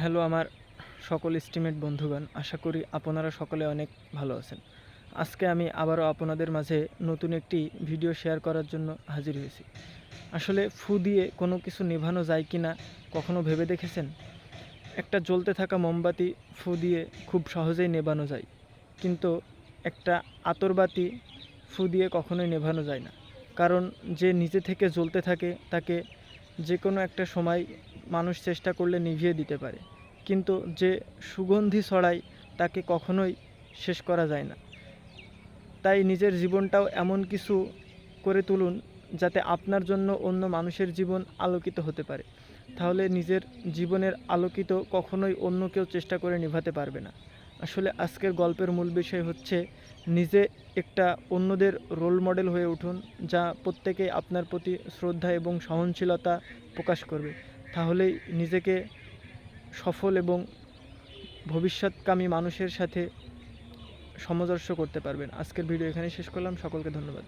Hello আমার সকল estimate বন্ধুগণ, আশা করি আপনারা সকলে অনেক ভালো আছেন। আজকে আমি আবারও আপনাদের মাঝে নতুন একটি ভিডিও শেয়ার করার জন্য হাজির হয়েছি। আসলে ফু দিয়ে কোনো কিছু নেভানো যায় কি না কখনো ভেবে দেখেছেন? একটা জ্বলতে থাকা মোমবাতি ফু দিয়ে খুব সহজেই নেভানো যায়, কিন্তু একটা আতরবাতি ফু দিয়ে কখনোই নেভানো যায় না। কারণ যে নিজে থেকে জ্বলতে থাকে তাকে যে কোনো একটা সময় মানুষ চেষ্টা করলে নিভিয়ে দিতে পারে, কিন্তু যে সুগন্ধি ছড়ায় তাকে কখনোই শেষ করা যায় না। তাই নিজের জীবনটাও এমন কিছু করে তুলুন যাতে আপনার জন্য অন্য মানুষের জীবন আলোকিত হতে পারে। তাহলে নিজের জীবনের আলোকিত কখনোই অন্য কেউ চেষ্টা করে নেভাতে পারবে না। আসলে আজকের গল্পের মূল বিষয় হচ্ছে নিজে একটা অন্যদের রোল মডেল হয়ে উঠুন, যা প্রত্যেকেই আপনার প্রতি শ্রদ্ধা এবং সহনশীলতা প্রকাশ করবে। তাহলেই নিজেকে সফল এবং ভবিষ্যৎকামী মানুষের সাথে সামঞ্জস্য করতে পারবেন। আজকের ভিডিও এখানেই শেষ করলাম। সকলকে ধন্যবাদ।